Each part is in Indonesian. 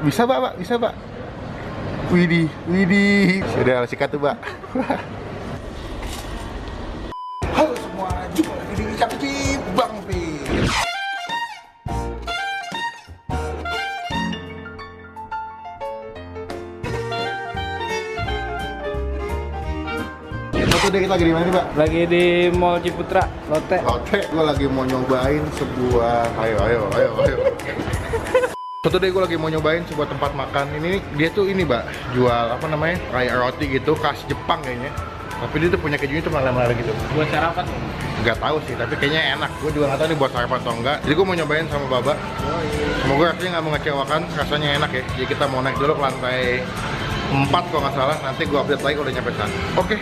Bisa, Pak, bisa, Pak. Widih, widih. Sudah sikat tuh, Pak. Halo semua, jumpa lagi di Capci Bang Pi. Satu deh, kita lagi di mana nih, Pak? Lagi di Mall Ciputra, Lotte. Lotte, gue lagi mau nyobain sebuah. Ayo. Satu deh, gue lagi mau nyobain sebuah tempat makan. Ini dia tuh ini, Mbak, jual apa namanya, kayak roti gitu, khas Jepang kayaknya. Tapi dia tuh punya kejunya tuh meleleh-meleleh gitu. Buat sarapan. Nggak tahu sih, tapi kayaknya enak. Gue juga nggak tahu nih buat sarapan atau enggak. Jadi gue mau nyobain sama Baba. Semoga rasanya nggak mengecewakan, rasanya enak ya. Jadi kita mau naik dulu ke lantai 4 kalau nggak salah. Nanti gue update lagi kalau udah nyampe sana. Oke.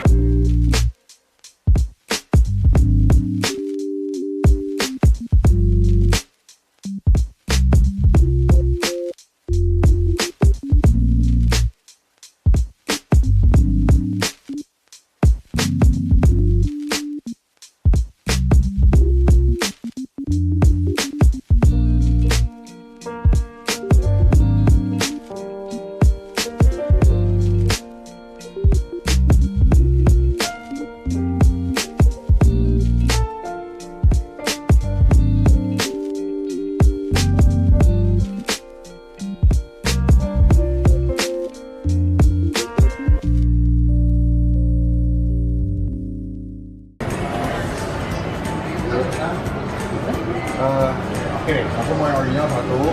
Oke, aku mau yang original satu.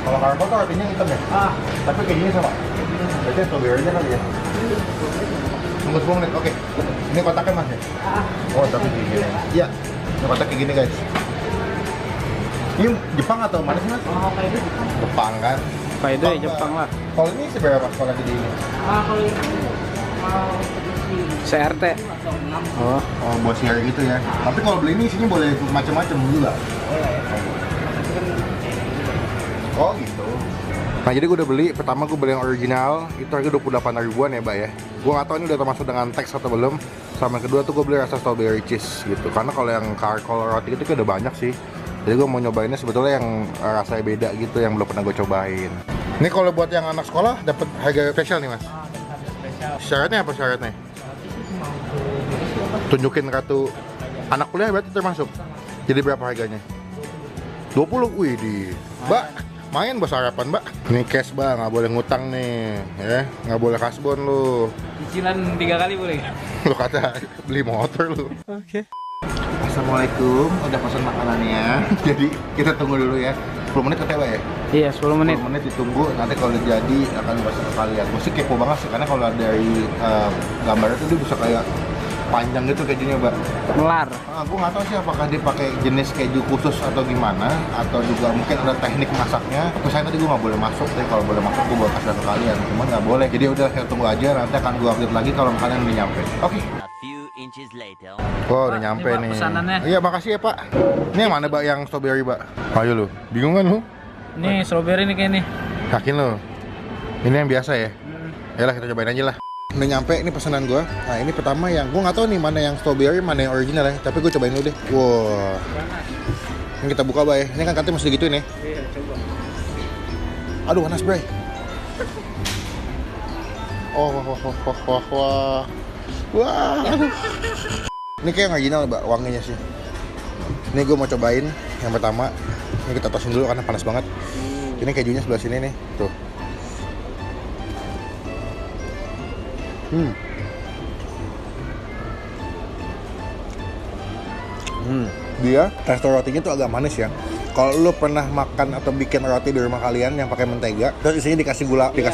Kalau caramel tuh artinya hitam ya? Tapi kejunya sama. Berarti strawberry-nya kali ya? Tunggu 10 menit, oke. Ini kotaknya mas ya? Oh, tapi gini. Iya, ini kotak kayak gini guys. Ini Jepang atau mana sih mas? Oh, kayak itu. Jepang kan? Kaido ya Jepang lah. Kalau ini seberapa mas kalau di ini? Kalau ini mau CRT. Oh, buat siar gitu ya. Tapi kalau beli ini isinya boleh macam-macam juga. Oh gitu. Nah jadi gue udah beli, pertama gue beli yang original, itu harga 28 ribuan ya Mbak ya. Gue gak tau ini udah termasuk dengan teks atau belum. Sama yang kedua tuh gue beli rasa strawberry cheese gitu. Karena kalau yang charcoal roti itu udah banyak sih. Jadi gue mau nyobainnya sebetulnya yang rasanya beda gitu, yang belum pernah gue cobain. Ini kalau buat yang anak sekolah dapat harga spesial nih mas? Syaratnya apa syaratnya? Tunjukin kartu anak kuliah berarti termasuk. Jadi berapa harganya? 20, wih di Mbak, main bos sarapan Mbak. Ini cash Mbak, nggak boleh ngutang nih ya, nggak boleh kasbon lu. Cicilan 3 kali boleh? Lu kata beli motor lu. Oke. Assalamualaikum, udah pesan makanannya. Jadi kita tunggu dulu ya. 10 menit katanya Mbak ya? Iya, 10 menit. 10 menit ditunggu, nanti kalau udah jadi akan dikasih ke kalian. Gue sih kepo banget sih, karena kalau dari gambarnya tuh dia bisa kayak panjang gitu kejunya Mbak. Melar. Aku nggak tahu sih apakah dia pakai jenis keju khusus atau gimana, atau juga mungkin ada teknik masaknya. Tapi saya tadi gue nggak boleh masuk, tapi kalau boleh masuk gue bakal kasih ke kalian. Cuman nggak boleh, jadi udah saya tunggu aja, nanti akan gue update lagi kalau kalian udah nyampe. Oke. Oh udah nyampe Ini, Pak, nih. pesanannya. Iya makasih ya Pak. Ini yang mana Mbak yang strawberry Mbak? Ayo lu, bingung kan lu? Nih, strawberry nih kayak nih. Yakin lu? Ini yang biasa ya? Yalah kita cobain aja lah. Udah nyampe, ini pesanan gue. Nah ini pertama yang gue nggak tahu nih mana yang strawberry, mana yang original ya. Tapi gue cobain dulu deh. Wow. Ini kita buka Mbak ya. Ini kan katanya mesti digituin ya. Iya, coba. Aduh panas bray. Oh wah. Wah. Aduh. Ini kayak yang original Mbak, wanginya sih. Ini gue mau cobain yang pertama. Ini kita tosin dulu karena panas banget. Ini kejunya sebelah sini nih. Tuh. Dia tekstur rotinya tuh agak manis ya. Kalau lu pernah makan atau bikin roti di rumah kalian yang pakai mentega, terus isinya dikasih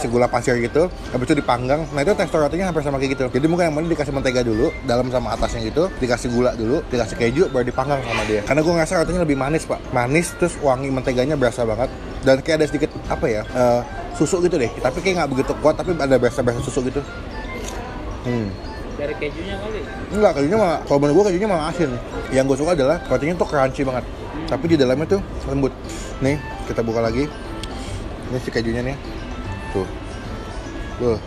gula pasir gitu, habis itu dipanggang. Nah itu tekstur rotinya hampir sama kayak gitu. Jadi mungkin yang mana dikasih mentega dulu, dalam sama atasnya gitu, dikasih gula dulu, dikasih keju, baru dipanggang sama dia. Karena gue ngerasa rotinya lebih manis pak, manis terus wangi menteganya berasa banget. Dan kayak ada sedikit apa ya, susu gitu deh. Tapi kayak nggak begitu kuat, tapi ada berasa susu gitu. Dari kejunya kali? Enggak, kejunya malah, kalau menurut gue kejunya malah asin. Yang gue suka adalah rotinya tuh crunchy banget. Tapi di dalamnya tuh lembut. Nih, kita buka lagi. Ini si kejunya nih. Tuh.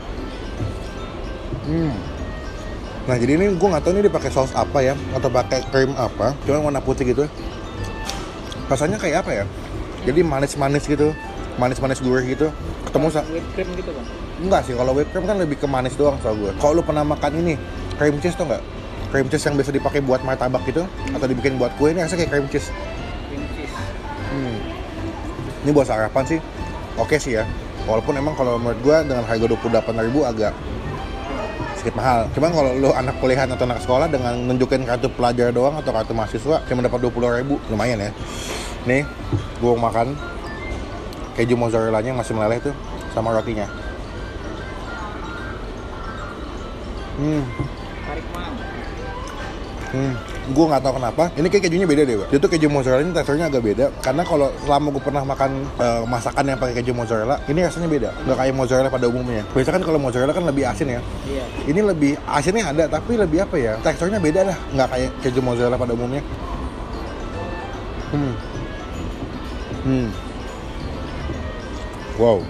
Nah, jadi ini gue nggak tahu ini dipakai saus apa ya, atau pakai krim apa. Cuma warna putih gitu. Rasanya kayak apa ya? Jadi manis-manis gitu. manis-manis gurih gitu. Ketemu whipped cream gitu kan? enggak sih, kalau whipped cream kan lebih ke manis doang soal gue. Kalau lu pernah makan ini, cream cheese tuh enggak? Cream cheese yang biasa dipakai buat martabak gitu atau dibikin buat kue, ini rasanya kayak cream cheese. Cream cheese. Ini buat sarapan sih oke sih ya. Walaupun emang kalau menurut gue dengan harga 28.000 agak sedikit mahal. Cuman kalau lu anak kuliahan atau anak sekolah dengan nunjukin kartu pelajar doang atau kartu mahasiswa cuma dapat 20.000, lumayan ya. Nih, gue makan keju mozzarella-nya masih meleleh tuh sama rotinya. Tarik mang. Gue nggak tahu kenapa. Ini kayak kejunya beda deh, Pak. Itu keju mozzarella ini teksturnya agak beda. Karena kalau selama gue pernah makan masakan yang pakai keju mozzarella, ini rasanya beda. Nggak kayak mozzarella pada umumnya. Biasanya kan kalau mozzarella kan lebih asin ya. Iya. Ini lebih asinnya ada, tapi lebih apa ya? Teksturnya beda lah. Nggak kayak keju mozzarella pada umumnya. Wow.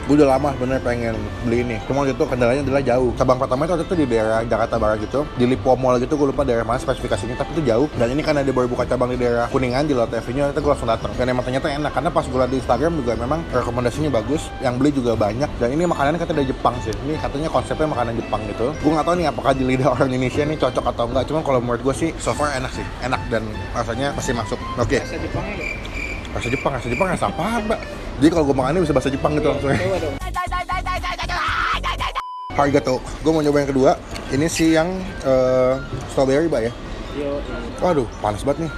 Gue udah lama bener pengen beli ini. Cuma waktu itu kendalanya adalah jauh. Cabang pertama itu waktu itu di daerah Jakarta Barat gitu, di Lipo Mall gitu, gue lupa daerah mana spesifikasinya, tapi itu jauh. Dan ini karena dia baru buka cabang di daerah Kuningan di Lotte Avenue, itu gue langsung datang. Dan emang ternyata enak, karena pas gue liat di Instagram juga memang rekomendasinya bagus, yang beli juga banyak. Dan ini makanannya katanya dari Jepang sih. Ini katanya konsepnya makanan Jepang gitu. Gue nggak tahu nih apakah di lidah orang Indonesia ini cocok atau enggak. Cuma kalau menurut gue sih so far enak sih, enak dan rasanya masih masuk. Oke. Rasa Jepangnya gak? Rasa Jepang rasa apaan, Mbak? Jadi kalau gue makan ini bisa bahasa Jepang gitu langsung. Coba dong. Harga tuh, gue mau nyoba yang kedua. Ini sih yang strawberry, Mbak ya. Yo. Waduh, panas banget nih.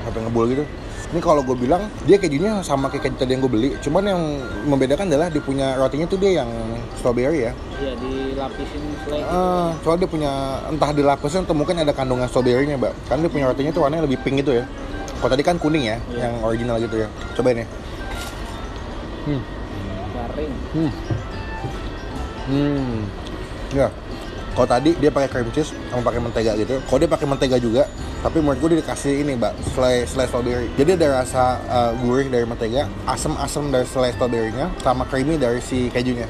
Sampai ngebul gitu. Ini kalau gue bilang, dia kejunya sama kayak keju tadi yang gue beli. Cuman yang membedakan adalah dia punya rotinya tuh dia yang strawberry ya. Iya, dilapisin selai. Soalnya dia punya, entah dilapisin atau mungkin ada kandungan strawberry-nya, Mbak. Karena dia punya rotinya tuh warnanya lebih pink gitu ya. Kalau tadi kan kuning ya, yang original gitu ya. Cobain ya. Garing. Ya. Kalau tadi dia pakai cream cheese sama pakai mentega gitu. Kalau dia pakai mentega juga, tapi menurut gue dia dikasih ini, Mbak, selai strawberry. Jadi ada rasa gurih dari mentega, asam-asam dari selai strawberry-nya, sama creamy dari si kejunya.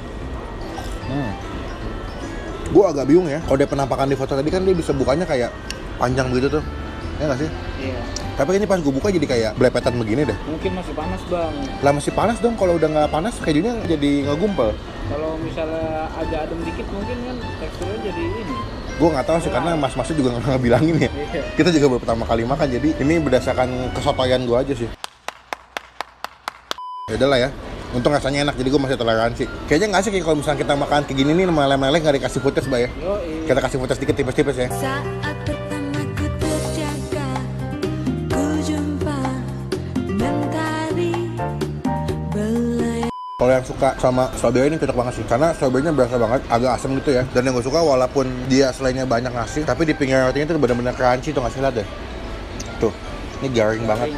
Gue agak bingung ya. Kalau dia penampakan di foto tadi kan dia bisa bukanya kayak panjang begitu tuh. Ya nggak sih? Iya. Tapi ini pas gue buka jadi kayak belepetan begini deh. Mungkin masih panas, Bang. Lah masih panas dong, kalau udah nggak panas kejunya jadi ngegumpel. Kalau misalnya agak adem dikit mungkin kan teksturnya jadi ini. Gue nggak tahu sih, karena mas-masnya juga nggak bilangin ya. Iya. Kita juga baru pertama kali makan, jadi ini berdasarkan kesotoyan gue aja sih. Ya udah lah ya. Untung rasanya enak, jadi gue masih toleransi. Kayaknya nggak sih kalau misalnya kita makan kayak gini nih meleleh-meleleh nggak dikasih footage, Mbak ya. Yoi. Kita kasih footage dikit tipis-tipis ya. Saat pertama ku terjaga, ku jumpa mentari belai. Kalau yang suka sama strawberry ini cocok banget sih, karena strawberry-nya berasa banget, agak asam gitu ya. Dan yang gue suka walaupun dia selainnya banyak ngasih, tapi di pinggir rotinya itu benar-benar crunchy tuh, ngasih lihat deh. Tuh, ini garing banget.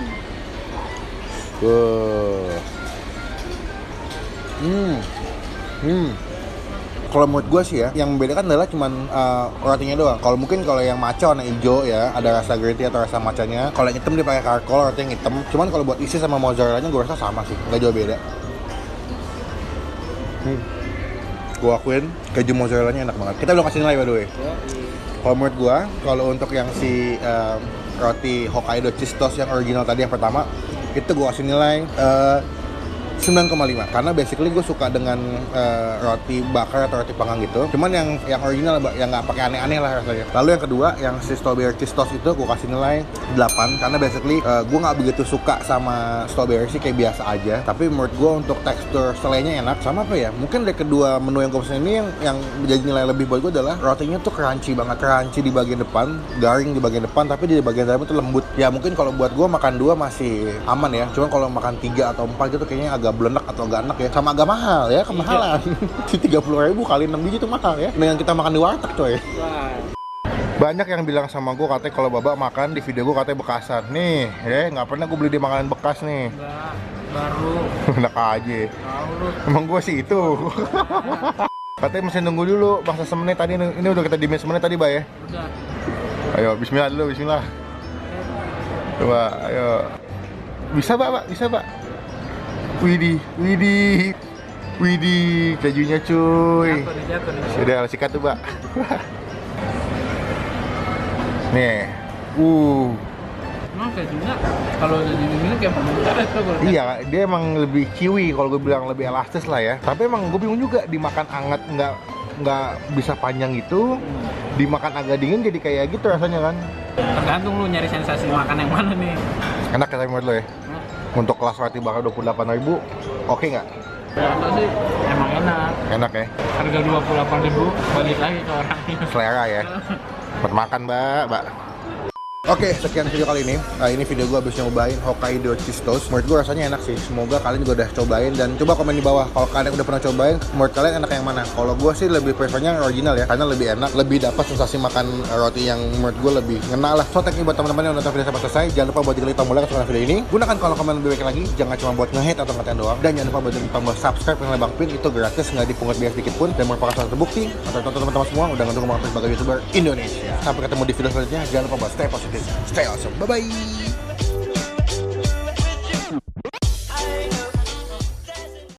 Kalau menurut gue sih ya, yang membedakan adalah cuman rotinya doang. Kalau mungkin kalau yang matcha warna hijau ya, ada rasa green tea atau rasa matchanya. Kalau yang hitam dia pakai charcoal, roti yang hitam. Cuman kalau buat isi sama mozzarella-nya gue rasa sama sih, nggak jauh beda. Gue akuin keju mozzarella-nya enak banget. Kita belum kasih nilai by the way. Kalau menurut gue, kalau untuk yang si roti Hokkaido cheese toast yang original tadi yang pertama, itu gue kasih nilai 9,5, karena basically gue suka dengan roti bakar atau roti panggang gitu. Cuman yang original yang nggak pakai aneh-aneh lah rasanya. Lalu yang kedua, yang si strawberry cheese toast itu gue kasih nilai 8, karena basically gue nggak begitu suka sama strawberry sih, kayak biasa aja. Tapi menurut gue untuk tekstur selainya enak. Sama apa ya? Mungkin dari kedua menu yang gue pesen ini yang menjadi nilai lebih buat gue adalah rotinya tuh crunchy banget, crunchy di bagian depan, garing di bagian depan, tapi di bagian dalam itu lembut. Ya mungkin kalau buat gue makan 2 masih aman ya. Cuman kalau makan 3 atau 4 gitu kayaknya agak belenek atau agak enak ya, sama agak mahal ya, kemahalan. 30.000 kali 6 biji itu mahal ya, dengan kita makan di warteg coy. Banyak yang bilang sama gue katanya kalau Babak makan di video gue katanya bekasan. Nih ya, nggak pernah gue beli di makanan bekas nih. Enggak, baru. Enak aja. Tahu lu. Emang gue sih itu. Katanya mesti nunggu dulu bangsa semenit tadi. Ini udah kita dimin semenit tadi, Bay ya. Udah. Ayo bismillah dulu, bismillah. Coba, ayo. Bisa, Pak? Bisa, Pak? Widih, kejunya cuy. Jatuh. Sudah sikat tuh, Pak. Nih, Emang kejunya kalau udah dingin kayak permen karet tuh kalau Iya, dia emang lebih chewy kalau gue bilang, lebih elastis lah ya. Tapi emang gue bingung juga, dimakan anget nggak bisa panjang gitu, dimakan agak dingin jadi kayak gitu rasanya kan. tergantung lu nyari sensasi makan yang mana nih. Enak ya menurut lo ya? Untuk kelas roti bakar 28.000, oke nggak? Ternyata sih emang enak. Enak ya? Harga 28.000 balik lagi ke orangnya. Selera ya? Buat makan mbak. Oke, sekian video kali ini. Ini video gue habis nyobain Hokkaido Cheese Toast. Menurut gue rasanya enak sih. Semoga kalian juga udah cobain. Dan coba komen di bawah kalau kalian udah pernah cobain, menurut kalian enak yang mana. Kalau gue sih lebih prefernya yang original ya, karena lebih enak, lebih dapat sensasi makan roti yang menurut gue lebih ngena lah. So thank you buat teman-teman yang nonton video sampai selesai. Jangan lupa buat diklik tombol like untuk video ini. Gunakan kalau komen lebih baik lagi, jangan cuma buat nge-hate atau ngatain doang. Dan jangan lupa buat diklik tombol subscribe yang Bang Pin, itu gratis, nggak dipungut biaya sedikit pun, dan merupakan salah satu bukti atau tonton teman-teman semua udah ngedukung Bang Pin sebagai YouTuber Indonesia. Sampai ketemu di video selanjutnya. Jangan lupa buat stay positive, stay awesome. Bye-bye.